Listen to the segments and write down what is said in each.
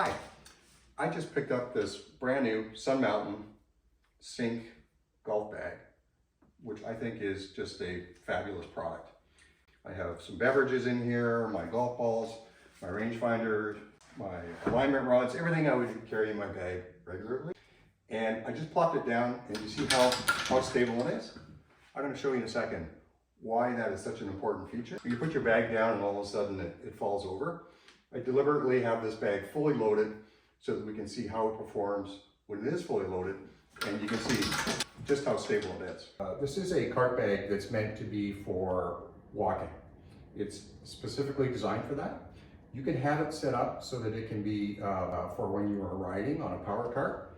Hi, I just picked up this brand new Sun Mountain Sink golf bag, which I think is just a fabulous product. I have some beverages in here, my golf balls, my rangefinder, my alignment rods, everything I would carry in my bag regularly. And I just plopped it down and you see how stable it is? I'm going to show you in a second why that is such an important feature. You put your bag down and all of a sudden it falls over. I deliberately have this bag fully loaded so that we can see how it performs when it is fully loaded, and you can see just how stable it is. This is a cart bag that's meant to be for walking. It's specifically designed for that. You can have it set up so that it can be for when you are riding on a power cart,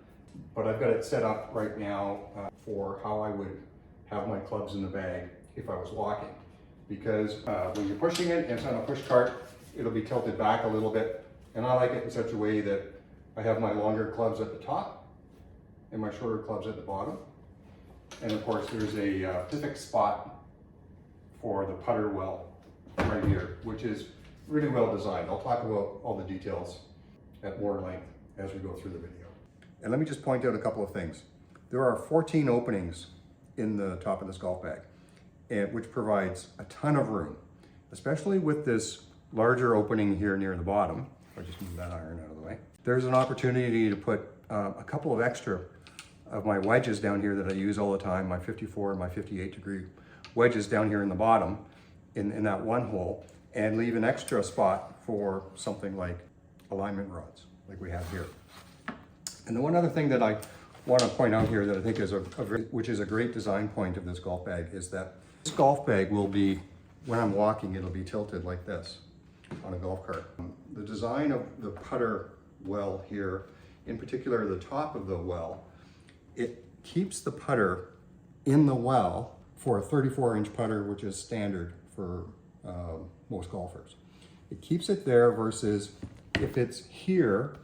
but I've got it set up right now for how I would have my clubs in the bag if I was walking. Because when you're pushing it and it's on a push cart, it'll be tilted back a little bit, and I like it in such a way that I have my longer clubs at the top and my shorter clubs at the bottom. And of course there's a specific spot for the putter well right here, which is really well designed. I'll talk about all the details at more length as we go through the video. And let me just point out a couple of things. There are 14 openings in the top of this golf bag, which provides a ton of room, especially with this larger opening here near the bottom. If I just move that iron out of the way. There's an opportunity to put a couple of extra of my wedges down here that I use all the time, my 54 and my 58 degree wedges down here in the bottom in that one hole, and leave an extra spot for something like alignment rods like we have here. And the one other thing that I want to point out here that I think is which is a great design point of this golf bag is that this golf bag will be, when I'm walking, it'll be tilted like this on a golf cart. The design of the putter well here, in particular the top of the well, it keeps the putter in the well for a 34-inch putter, which is standard for most golfers. It keeps it there versus if it's here,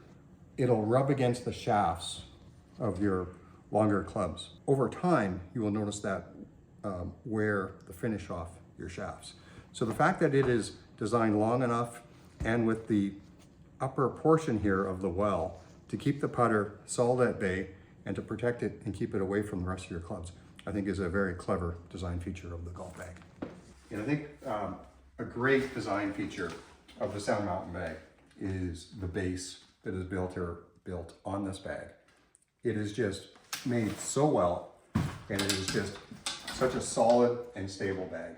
it'll rub against the shafts of your longer clubs. Over time, you will notice that wear the finish off your shafts. So the fact that it is designed long enough and with the upper portion here of the well to keep the putter solid at bay and to protect it and keep it away from the rest of your clubs, I think is a very clever design feature of the golf bag. And I think a great design feature of the Sun Mountain bag is the base that is built on this bag. It is just made so well, and it is just such a solid and stable bag.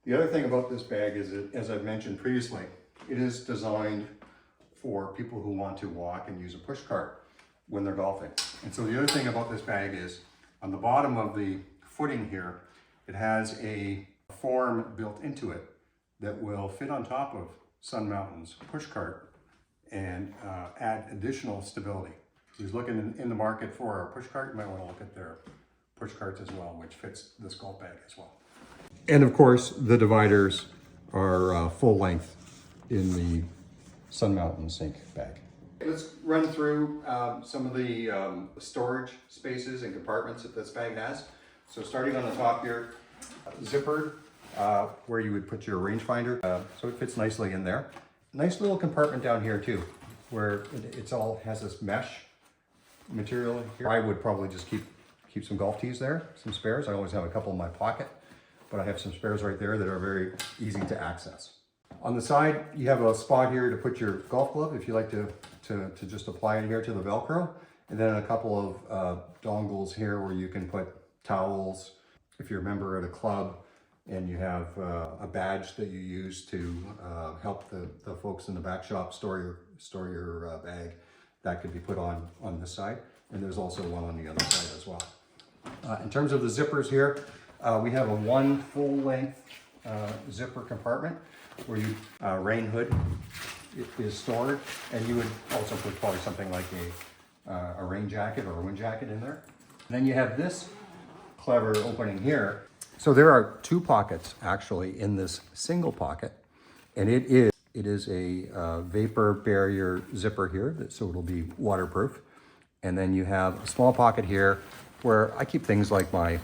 The other thing about this bag is that, as I've mentioned previously, it is designed for people who want to walk and use a push cart when they're golfing. And so the other thing about this bag is on the bottom of the footing here, it has a form built into it that will fit on top of Sun Mountain's push cart and add additional stability. If you're looking in the market for a push cart, you might want to look at their push carts as well, which fits this golf bag as well. And of course, the dividers are full length in the Sun Mountain Sink bag. Let's run through some of the storage spaces and compartments that this bag has. So starting on the top here, zippered, where you would put your rangefinder. So it fits nicely in there. Nice little compartment down here too, where it's all has this mesh material here. I would probably just keep some golf tees there, some spares. I always have a couple in my pocket, but I have some spares right there that are very easy to access. On the side, you have a spot here to put your golf glove if you like to just apply it here to the Velcro. And then a couple of dongles here where you can put towels. If you're a member at a club and you have a badge that you use to help the folks in the back shop store your bag, that could be put on this side. And there's also one on the other side as well. In terms of the zippers here, we have a one full-length zipper compartment where rain hood is stored, and you would also put probably something like a rain jacket or a wind jacket in there. And then you have this clever opening here. So there are two pockets actually in this single pocket, and it is a vapor barrier zipper here, so it'll be waterproof. And then you have a small pocket here where I keep things like my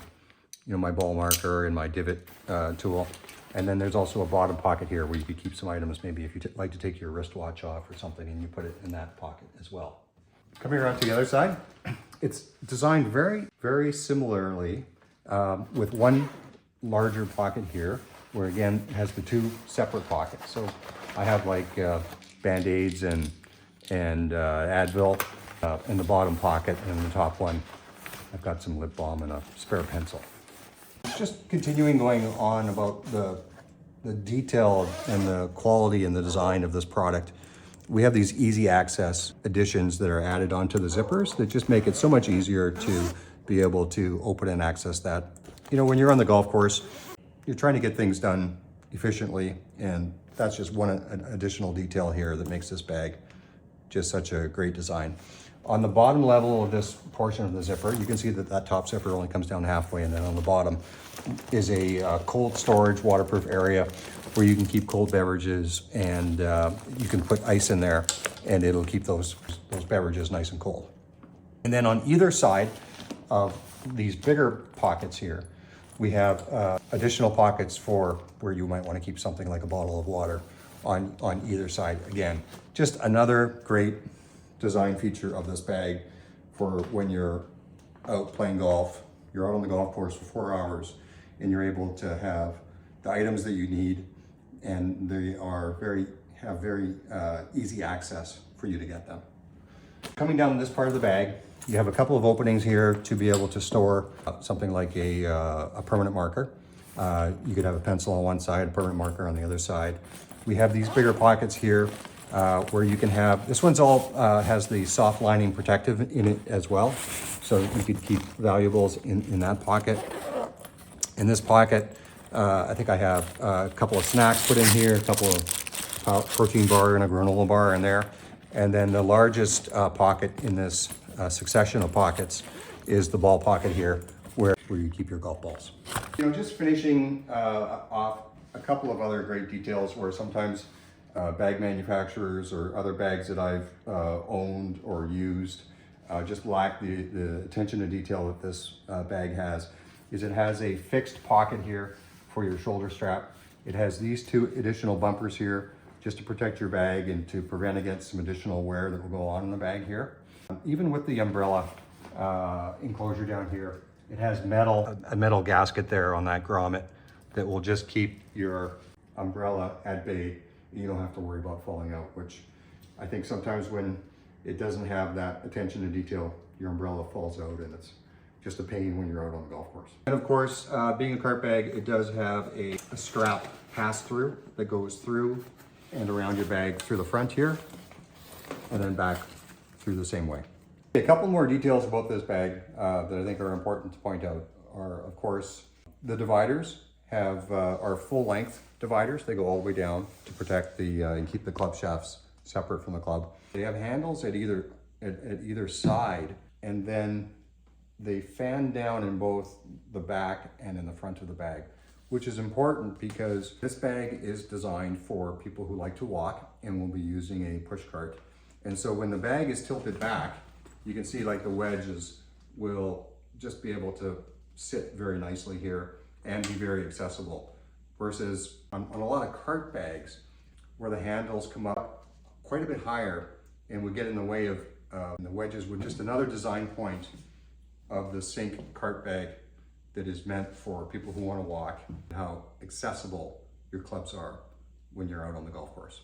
ball marker and my divot tool. And then there's also a bottom pocket here where you could keep some items, maybe if you like to take your wristwatch off or something, and you put it in that pocket as well. Coming around to the other side, it's designed very, very similarly with one larger pocket here, where again, it has the two separate pockets. So I have like Band-Aids and Advil in the bottom pocket, and in the top one, I've got some lip balm and a spare pencil. Just continuing going on about the detail and the quality and the design of this product. We have these easy access additions that are added onto the zippers that just make it so much easier to be able to open and access that. You know, when you're on the golf course, you're trying to get things done efficiently, and that's just one additional detail here that makes this bag just such a great design. On the bottom level of this portion of the zipper, you can see that that top zipper only comes down halfway, and then on the bottom is a cold storage waterproof area where you can keep cold beverages, and you can put ice in there and it'll keep those beverages nice and cold. And then on either side of these bigger pockets here, we have additional pockets for where you might want to keep something like a bottle of water on either side. Again, just another great design feature of this bag for when you're out playing golf, you're out on the golf course for 4 hours, and you're able to have the items that you need, and they have very easy access for you to get them. Coming down this part of the bag, you have a couple of openings here to be able to store something like a permanent marker. You could have a pencil on one side, a permanent marker on the other side. We have these bigger pockets here where you can have, this one's all has the soft lining protective in it as well. So you could keep valuables in that pocket. In this pocket, I think I have a couple of snacks put in here, a couple of protein bar and a granola bar in there. And then the largest pocket in this succession of pockets is the ball pocket here, where you keep your golf balls. You know, just finishing off a couple of other great details where sometimes bag manufacturers or other bags that I've owned or used just lack the attention to detail that this bag has, is it has a fixed pocket here for your shoulder strap. It has these two additional bumpers here just to protect your bag and to prevent against some additional wear that will go on in the bag here. Even with the umbrella enclosure down here, it has a metal gasket there on that grommet that will just keep your umbrella at bay. You don't have to worry about falling out, which I think sometimes when it doesn't have that attention to detail, your umbrella falls out, and it's just a pain when you're out on the golf course. And of course, being a cart bag, it does have a strap pass-through that goes through and around your bag through the front here, and then back through the same way. A couple more details about this bag that I think are important to point out are, of course, the dividers are full-length dividers. They go all the way down to protect and keep the club shafts separate from the club. They have handles at either side, and then they fan down in both the back and in the front of the bag, which is important because this bag is designed for people who like to walk and will be using a push cart. And so when the bag is tilted back, you can see like the wedges will just be able to sit very nicely here and be very accessible. Versus on a lot of cart bags where the handles come up quite a bit higher and would get in the way of the wedges, with just another design point of the Sink cart bag that is meant for people who want to walk, and how accessible your clubs are when you're out on the golf course.